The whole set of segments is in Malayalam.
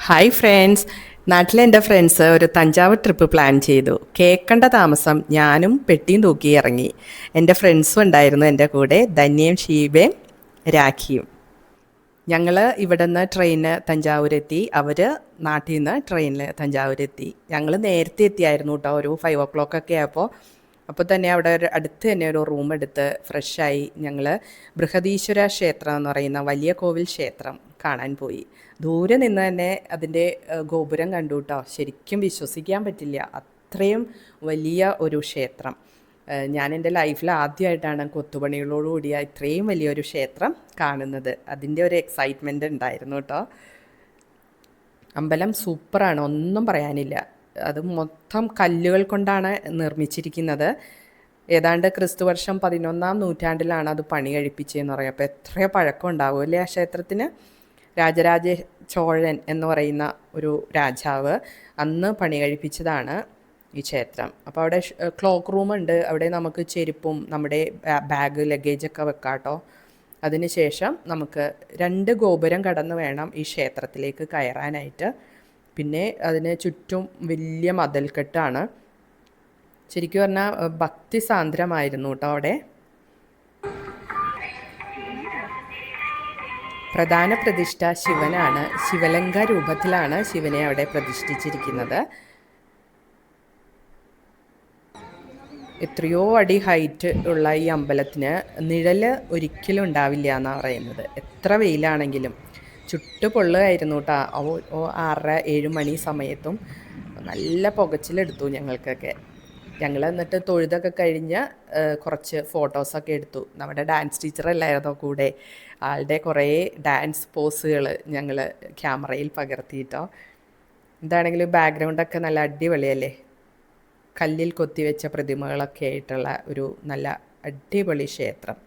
Hi friends. നാട്ടിലെ എൻ്റെ ഫ്രണ്ട്സ് ഒരു തഞ്ചാവൂർ ട്രിപ്പ് പ്ലാൻ ചെയ്തു. കേൾക്കേണ്ട താമസം ഞാനും പെട്ടിയും തൂക്കി ഇറങ്ങി. എൻ്റെ ഫ്രണ്ട്സും ഉണ്ടായിരുന്നു എൻ്റെ കൂടെ, ധന്യയും ഷീബയും രാഖിയും. ഞങ്ങൾ ഇവിടെ നിന്ന് ട്രെയിന് തഞ്ചാവൂരെത്തി. അവർ നാട്ടിൽ നിന്ന് ട്രെയിനിൽ തഞ്ചാവൂരെത്തി. ഞങ്ങൾ നേരത്തെ എത്തിയായിരുന്നു കേട്ടോ, ഒരു 5 o'clock ആയപ്പോൾ. അപ്പോൾ തന്നെ അവിടെ ഒരു അടുത്ത് തന്നെ ഒരു റൂം എടുത്ത് ഫ്രഷായി ഞങ്ങൾ ബൃഹദീശ്വര ക്ഷേത്രം എന്ന് പറയുന്ന വലിയ കോവിൽ ക്ഷേത്രം കാണാൻ പോയി. ദൂരെ നിന്ന് തന്നെ അതിൻ്റെ ഗോപുരം കണ്ടു കേട്ടോ. ശരിക്കും വിശ്വസിക്കാൻ പറ്റില്ല, അത്രയും വലിയ ഒരു ക്ഷേത്രം. ഞാൻ എൻ്റെ ലൈഫിൽ ആദ്യമായിട്ടാണ് കൊത്തുപണികളോടുകൂടിയ ഇത്രയും വലിയൊരു ക്ഷേത്രം കാണുന്നത്. അതിൻ്റെ ഒരു എക്സൈറ്റ്മെൻറ്റ് ഉണ്ടായിരുന്നു കേട്ടോ. അമ്പലം സൂപ്പറാണ്, ഒന്നും പറയാനില്ല. അത് മൊത്തം കല്ലുകൾ കൊണ്ടാണ് നിർമ്മിച്ചിരിക്കുന്നത്. ഏതാണ്ട് ക്രിസ്തുവർഷം 11-ാം നൂറ്റാണ്ടിലാണ് അത് പണി കഴിപ്പിച്ചതെന്ന് പറയും. അപ്പോൾ എത്രയോ പഴക്കം ഉണ്ടാവും അല്ലേ ആ ക്ഷേത്രത്തിന്. രാജരാജ ചോഴൻ എന്ന് പറയുന്ന ഒരു രാജാവ് അന്ന് പണി കഴിപ്പിച്ചതാണ് ഈ ക്ഷേത്രം. അപ്പോൾ അവിടെ ക്ലോക്ക് റൂമുണ്ട്. അവിടെ നമുക്ക് ചെരുപ്പും നമ്മുടെ ബാഗ് ലഗേജൊക്കെ വെക്കാം കേട്ടോ. അതിനുശേഷം നമുക്ക് 2 ഗോപുരം കടന്ന് വേണം ഈ ക്ഷേത്രത്തിലേക്ക് കയറാനായിട്ട്. പിന്നെ അതിന് ചുറ്റും വലിയ മതിൽക്കെട്ടാണ്. ശരിക്കും പറഞ്ഞാൽ ഭക്തി സാന്ദ്രമായിരുന്നു കേട്ടോ അവിടെ. പ്രധാന പ്രതിഷ്ഠ ശിവനാണ്. ശിവലിംഗ രൂപത്തിലാണ് ശിവനെ അവിടെ പ്രതിഷ്ഠിച്ചിരിക്കുന്നത്. എത്രയോ അടി ഹൈറ്റ് ഉള്ള ഈ അമ്പലത്തിന് നിഴൽ ഒരിക്കലും ഉണ്ടാവില്ല എന്നാണ് പറയുന്നത്. എത്ര വെയിലാണെങ്കിലും ചുട്ട് പൊള്ളുകയായിരുന്നു കേട്ടോ. 6-7 മണി സമയത്തും നല്ല പുകച്ചിലെടുത്തു ഞങ്ങൾക്കൊക്കെ. ഞങ്ങൾ എന്നിട്ട് തൊഴുതൊക്കെ കഴിഞ്ഞ് കുറച്ച് ഫോട്ടോസൊക്കെ എടുത്തു. നമ്മുടെ ഡാൻസ് ടീച്ചറല്ലായിരുന്നോ കൂടെ, ആളുടെ കുറേ ഡാൻസ് പോസുകൾ ഞങ്ങൾ ക്യാമറയിൽ പകർത്തിയിട്ടോ. എന്താണെങ്കിലും ബാക്ക്ഗ്രൗണ്ടൊക്കെ നല്ല അടിപൊളിയല്ലേ. കല്ലിൽ കൊത്തിവെച്ച പ്രതിമകളൊക്കെ ആയിട്ടുള്ള ഒരു നല്ല അടിപൊളി ക്ഷേത്രം.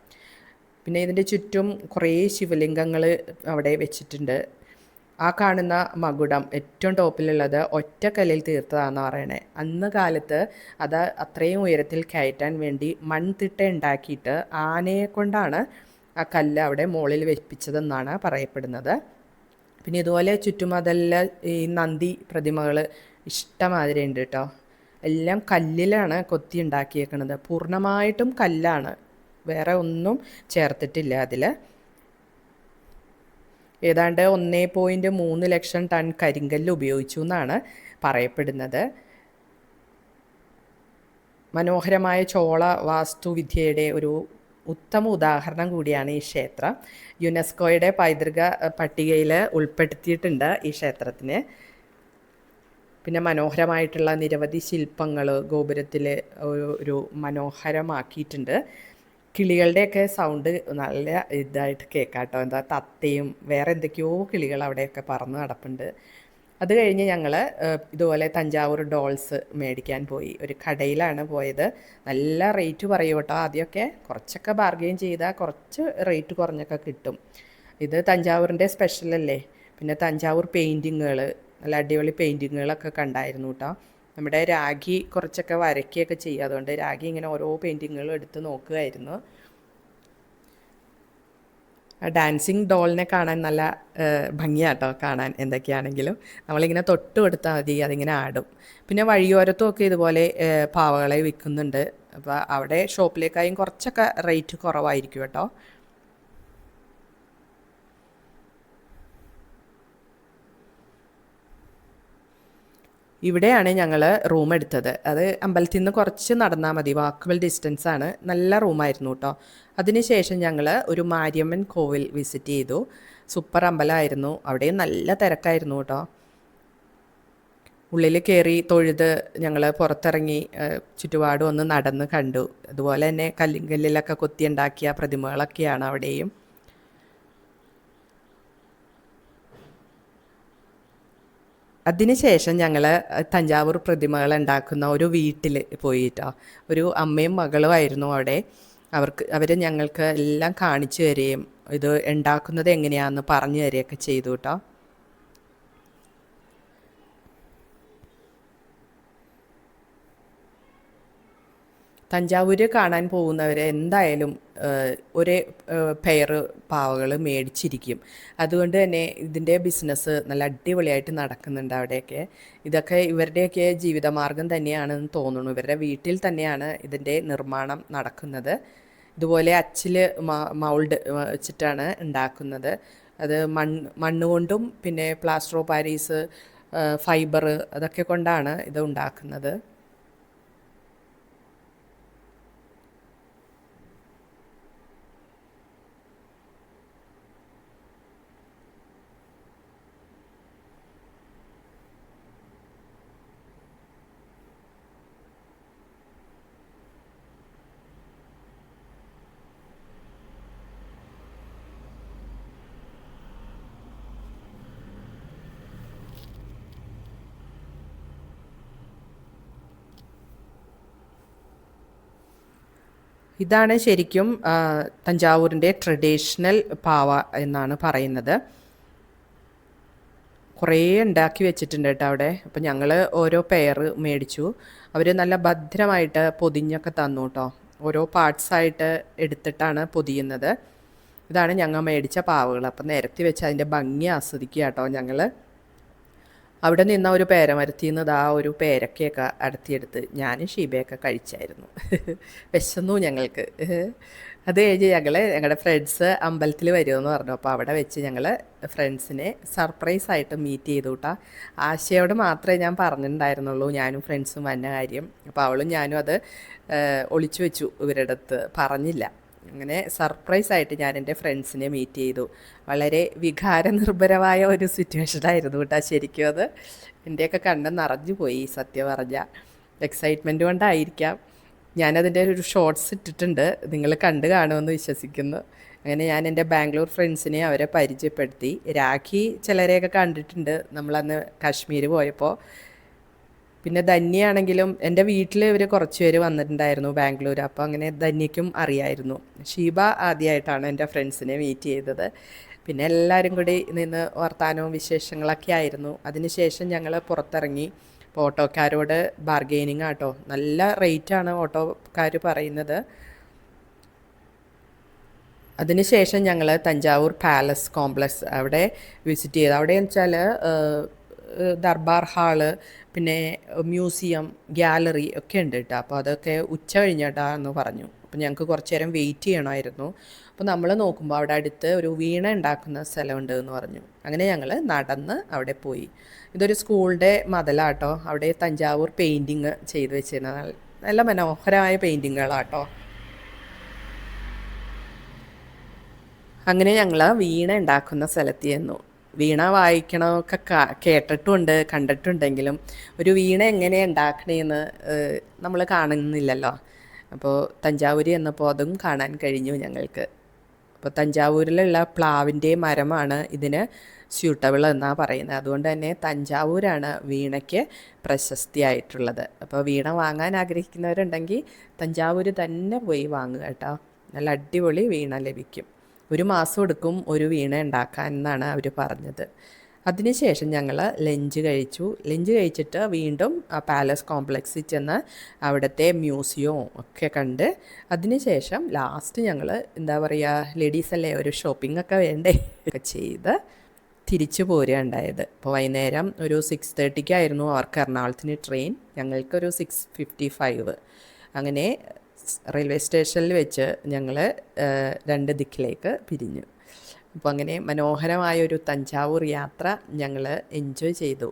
പിന്നെ ഇതിൻ്റെ ചുറ്റും കുറേ ശിവലിംഗങ്ങൾ അവിടെ വെച്ചിട്ടുണ്ട്. ആ കാണുന്ന മകുടം ഏറ്റവും ടോപ്പിലുള്ളത് ഒറ്റക്കല്ലിൽ തീർത്തതാണെന്ന് പറയണേ. അന്ന് കാലത്ത് അത് അത്രയും ഉയരത്തിൽ കയറ്റാൻ വേണ്ടി മൺതിട്ട ഉണ്ടാക്കിയിട്ട് ആനയെ കൊണ്ടാണ് ആ കല്ല് അവിടെ മുകളിൽ വെപ്പിച്ചതെന്നാണ് പറയപ്പെടുന്നത്. പിന്നെ ഇതുപോലെ ചുറ്റും അതെല്ലാം ഈ നന്ദി പ്രതിമകൾ ഇഷ്ടമാതിരി ഉണ്ട് കേട്ടോ. എല്ലാം കല്ലിലാണ് കൊത്തി ഉണ്ടാക്കിയേക്കുന്നത്. പൂർണ്ണമായിട്ടും കല്ലാണ്, വേറെ ഒന്നും ചേർത്തിട്ടില്ല അതിൽ. ഏതാണ്ട് 1.3 ലക്ഷം ടൺ കരിങ്കല്ല് ഉപയോഗിച്ചു എന്നാണ് പറയപ്പെടുന്നത്. മനോഹരമായ ചോള വാസ്തുവിദ്യയുടെ ഒരു ഉത്തമ ഉദാഹരണം കൂടിയാണ് ഈ ക്ഷേത്രം. യുനെസ്കോയുടെ പൈതൃക പട്ടികയിൽ ഉൾപ്പെടുത്തിയിട്ടുണ്ട് ഈ ക്ഷേത്രത്തിന്. പിന്നെ മനോഹരമായിട്ടുള്ള നിരവധി ശില്പങ്ങൾ ഗോപുരത്തിൽ ഒരു മനോഹരമാക്കിയിട്ടുണ്ട്. കിളികളുടെയൊക്കെ സൗണ്ട് നല്ല ഇതായിട്ട് കേൾക്കാം കേട്ടോ. എന്താ തത്തയും വേറെ എന്തൊക്കെയോ കിളികൾ അവിടെയൊക്കെ പറന്ന് നടപ്പുണ്ട്. അത് കഴിഞ്ഞ് ഞങ്ങൾ ഇതുപോലെ തഞ്ചാവൂർ ഡോൾസ് മേടിക്കാൻ പോയി. ഒരു കടയിലാണ് പോയത്. നല്ല റേറ്റ് പറയും കേട്ടോ. ആദ്യമൊക്കെ കുറച്ചൊക്കെ ബാർഗെയിൻ ചെയ്താൽ കുറച്ച് റേറ്റ് കുറഞ്ഞൊക്കെ കിട്ടും. ഇത് തഞ്ചാവൂരിൻ്റെ സ്പെഷ്യലല്ലേ. പിന്നെ തഞ്ചാവൂർ പെയിൻറ്റിങ്ങുകൾ, നല്ല അടിപൊളി പെയിൻറ്റിങ്ങുകളൊക്കെ കണ്ടായിരുന്നു കേട്ടോ. നമ്മുടെ രാഖി കുറച്ചൊക്കെ വരയ്ക്കുകയൊക്കെ ചെയ്യും. അതുകൊണ്ട് രാഖി ഇങ്ങനെ ഓരോ പെയിൻറ്റിങ്ങുകളും എടുത്ത് നോക്കുകയായിരുന്നു. ഡാൻസിങ് ഡോളിനെ കാണാൻ നല്ല ഭംഗിയാട്ടോ കാണാൻ. എന്തൊക്കെയാണെങ്കിലും നമ്മളിങ്ങനെ തൊട്ട് കൊടുത്താൽ മതി, അതിങ്ങനെ ആടും. പിന്നെ വഴിയോരത്തുമൊക്കെ ഇതുപോലെ പാവകളെ വിൽക്കുന്നുണ്ട്. അപ്പോൾ അവിടെ ഷോപ്പിലേക്കായും കുറച്ചൊക്കെ റേറ്റ് കുറവായിരിക്കും കേട്ടോ. ഇവിടെയാണ് ഞങ്ങൾ റൂം എടുത്തത്. അത് അമ്പലത്തിൽ നിന്ന് കുറച്ച് നടന്നാൽ മതി, വാക്കബിൾ ഡിസ്റ്റൻസ് ആണ്. നല്ല റൂമായിരുന്നു കേട്ടോ. അതിനുശേഷം ഞങ്ങൾ ഒരു മാരിയമ്മൻ കോവിൽ വിസിറ്റ് ചെയ്തു. സൂപ്പർ അമ്പലമായിരുന്നു. അവിടെയും നല്ല തിരക്കായിരുന്നു കേട്ടോ. ഉള്ളിൽ കയറി തൊഴുത് ഞങ്ങൾ പുറത്തിറങ്ങി ചുറ്റുപാടും ഒന്ന് നടന്ന് കണ്ടു. അതുപോലെ തന്നെ കല്ലിലൊക്കെ കൊത്തിയുണ്ടാക്കിയ പ്രതിമകളൊക്കെയാണ് അവിടെയും. അതിനുശേഷം ഞങ്ങൾ തഞ്ചാവൂർ പ്രതിമകൾ ഉണ്ടാക്കുന്ന ഒരു വീട്ടിൽ പോയിട്ടോ. ഒരു അമ്മയും മകളുമായിരുന്നു അവിടെ. അവർ ഞങ്ങൾക്ക് എല്ലാം കാണിച്ചു തരികയും ഇത് ഉണ്ടാക്കുന്നത് എങ്ങനെയാണെന്ന് പറഞ്ഞു തരികയൊക്കെ ചെയ്തു കേട്ടോ. തഞ്ചാവൂർ കാണാൻ പോകുന്നവർ എന്തായാലും ഒരേ പെയർ പാവകൾ മേടിച്ചിരിക്കും. അതുകൊണ്ട് തന്നെ ഇതിൻ്റെ ബിസിനസ് നല്ല അടിപൊളിയായിട്ട് നടക്കുന്നുണ്ട് അവിടെയൊക്കെ. ഇതൊക്കെ ഇവരുടെയൊക്കെ ജീവിതമാർഗം തന്നെയാണെന്ന് തോന്നുന്നു. ഇവരുടെ വീട്ടിൽ തന്നെയാണ് ഇതിൻ്റെ നിർമ്മാണം നടക്കുന്നത്. ഇതുപോലെ അച്ചിൽ മൗൾഡ് വെച്ചിട്ടാണ് ഉണ്ടാക്കുന്നത്. അത് മണ്ണ് കൊണ്ടും പിന്നെ പ്ലാസ്റ്റർ ഓഫ് പാരീസ്, ഫൈബർ, അതൊക്കെ കൊണ്ടാണ് ഇത് ഉണ്ടാക്കുന്നത്. ഇതാണ് ശരിക്കും തഞ്ചാവൂരിൻ്റെ ട്രഡീഷണൽ പാവ എന്നാണ് പറയുന്നത്. കുറേ ഉണ്ടാക്കി വെച്ചിട്ടുണ്ട് കേട്ടോ അവിടെ. അപ്പോൾ ഞങ്ങൾ ഓരോ പെയർ മേടിച്ചു. അവർ നല്ല ഭദ്രമായിട്ട് പൊതിഞ്ഞൊക്കെ തന്നു കേട്ടോ. ഓരോ പാർട്സായിട്ട് എടുത്തിട്ടാണ് പൊതിയുന്നത്. ഇതാണ് ഞങ്ങൾ മേടിച്ച പാവകൾ. അപ്പം നിരത്തി വെച്ച് അതിൻ്റെ ഭംഗി ആസ്വദിക്കുക കേട്ടോ ഞങ്ങൾ. അവിടെ നിന്ന ഒരു പേരമരത്തിൽ നിന്ന് ആ ഒരു പേരക്കയൊക്കെ അടത്തിയെടുത്ത് ഞാനും ഷീബയൊക്കെ കഴിച്ചായിരുന്നു. വിശന്നു ഞങ്ങൾക്ക്. അത് കഴിഞ്ഞ് ഞങ്ങളുടെ ഫ്രണ്ട്സ് അമ്പലത്തിൽ വരുമെന്ന് പറഞ്ഞു. അപ്പോൾ അവിടെ വെച്ച് ഞങ്ങൾ ഫ്രണ്ട്സിനെ സർപ്രൈസായിട്ട് മീറ്റ് ചെയ്തു കേട്ടോ. ആശയോട് മാത്രമേ ഞാൻ പറഞ്ഞിട്ടുണ്ടായിരുന്നുള്ളൂ ഞാനും ഫ്രണ്ട്സും വന്ന കാര്യം. അപ്പോൾ അവളും ഞാനും അത് ഒളിച്ചു വെച്ചു, ഇവരുടെ അടുത്ത് പറഞ്ഞില്ല. അങ്ങനെ സർപ്രൈസായിട്ട് ഞാൻ എൻ്റെ ഫ്രണ്ട്സിനെ മീറ്റ് ചെയ്തു. വളരെ വികാരനിർഭരമായ ഒരു സിറ്റുവേഷനായിരുന്നു കേട്ടോ ശരിക്കും. അത് എൻ്റെയൊക്കെ കണ്ണ് നിറഞ്ഞു പോയി സത്യം പറഞ്ഞാൽ. എക്സൈറ്റ്മെൻറ്റ് കൊണ്ടായിരിക്കാം. ഞാനതിൻ്റെ ഒരു ഷോർട്സ് ഇട്ടിട്ടുണ്ട്, നിങ്ങൾ കണ്ടു കാണുമെന്ന് വിശ്വസിക്കുന്നു. അങ്ങനെ ഞാൻ എൻ്റെ ബാംഗ്ലൂർ ഫ്രണ്ട്സിനെ അവരെ പരിചയപ്പെടുത്തി. രാഖി ചിലരെയൊക്കെ കണ്ടിട്ടുണ്ട് നമ്മളന്ന് കാശ്മീർ പോയപ്പോൾ. പിന്നെ ധന്യയാണെങ്കിലും എൻ്റെ വീട്ടിൽ ഇവർ കുറച്ച് പേര് വന്നിട്ടുണ്ടായിരുന്നു ബാംഗ്ലൂർ. അപ്പോൾ അങ്ങനെ ധന്യയ്ക്കും അറിയായിരുന്നു. ഷീബ ആദ്യമായിട്ടാണ് എൻ്റെ ഫ്രണ്ട്സിനെ മീറ്റ് ചെയ്തത്. പിന്നെ എല്ലാവരും കൂടി നിന്ന് വർത്താനവും വിശേഷങ്ങളൊക്കെ ആയിരുന്നു. അതിനുശേഷം ഞങ്ങൾ പുറത്തിറങ്ങി. അപ്പോൾ ഓട്ടോക്കാരോട് ബാർഗെയിനിങ് ആട്ടോ, നല്ല റേറ്റാണ് ഓട്ടോക്കാർ പറയുന്നത്. അതിനുശേഷം ഞങ്ങൾ തഞ്ചാവൂർ പാലസ് കോംപ്ലക്സ് അവിടെ വിസിറ്റ് ചെയ്തു. അവിടെയെന്ന് വെച്ചാൽ ദർബാർ ഹാള്, പിന്നെ മ്യൂസിയം, ഗ്യാലറി ഒക്കെ ഉണ്ട് കേട്ടോ. അപ്പോൾ അതൊക്കെ ഉച്ച കഴിഞ്ഞിട്ടാന്ന് പറഞ്ഞു. അപ്പോൾ ഞങ്ങൾക്ക് കുറച്ച് നേരം വെയിറ്റ് ചെയ്യണമായിരുന്നു. അപ്പോൾ നമ്മൾ നോക്കുമ്പോൾ അവിടെ അടുത്ത് ഒരു വീണ ഉണ്ടാക്കുന്ന സ്ഥലമുണ്ട് എന്ന് പറഞ്ഞു. അങ്ങനെ ഞങ്ങൾ നടന്ന് അവിടെ പോയി. ഇതൊരു സ്കൂളിൻ്റെ മതിലാട്ടോ. അവിടെ തഞ്ചാവൂർ പെയിൻറ്റിങ് ചെയ്ത് വെച്ചിരുന്ന നല്ല മനോഹരമായ പെയിൻറ്റിങ്ങുകളാട്ടോ. അങ്ങനെ ഞങ്ങൾ വീണ ഉണ്ടാക്കുന്ന സ്ഥലത്ത് ചെന്നു. വീണ വായിക്കണമൊക്കെ കേട്ടിട്ടുമുണ്ട്, കണ്ടിട്ടുണ്ടെങ്കിലും ഒരു വീണ എങ്ങനെയാണ് ഉണ്ടാക്കണേന്ന് നമ്മൾ കാണുന്നില്ലല്ലോ. അപ്പോൾ തഞ്ചാവൂർ എന്നപ്പോൾ അതും കാണാൻ കഴിഞ്ഞു ഞങ്ങൾക്ക്. അപ്പോൾ തഞ്ചാവൂരിലുള്ള പ്ലാവിൻ്റെ മരമാണ് ഇതിന് സ്യൂട്ടബിൾ എന്നാണ് പറയുന്നത്. അതുകൊണ്ട് തന്നെ തഞ്ചാവൂരാണ് വീണയ്ക്ക് പ്രശസ്തിയായിട്ടുള്ളത്. അപ്പോൾ വീണ വാങ്ങാൻ ആഗ്രഹിക്കുന്നവരുണ്ടെങ്കിൽ തഞ്ചാവൂർ തന്നെ പോയി വാങ്ങുക കേട്ടോ. നല്ല അടിപൊളി വീണ ലഭിക്കും. 1 മാസം എടുക്കും ഒരു വീണ ഉണ്ടാക്കാൻ എന്നാണ് അവർ പറഞ്ഞത്. അതിനുശേഷം ഞങ്ങൾ ലഞ്ച് കഴിച്ചു. ലഞ്ച് കഴിച്ചിട്ട് വീണ്ടും പാലസ് കോംപ്ലക്സിൽ ചെന്ന് അവിടുത്തെ മ്യൂസിയവും ഒക്കെ കണ്ട് അതിനുശേഷം ലാസ്റ്റ് ഞങ്ങൾ എന്താ പറയുക, ലേഡീസല്ലേ, ഒരു ഷോപ്പിംഗ് ഒക്കെ വേണ്ടേ ഒക്കെ ചെയ്ത് തിരിച്ചു പോരുകയുണ്ടായത്. അപ്പോൾ വൈകുന്നേരം ഒരു 6:30 അവർക്ക് എറണാകുളത്തിന് ട്രെയിൻ, ഞങ്ങൾക്കൊരു 6:55. അങ്ങനെ റെയിൽവേ സ്റ്റേഷനിൽ വെച്ച് ഞങ്ങൾ 2 ദിക്കിലേക്ക് പിരിഞ്ഞു. അപ്പോൾ അങ്ങനെ മനോഹരമായൊരു തഞ്ചാവൂർ യാത്ര ഞങ്ങൾ എൻജോയ് ചെയ്തു.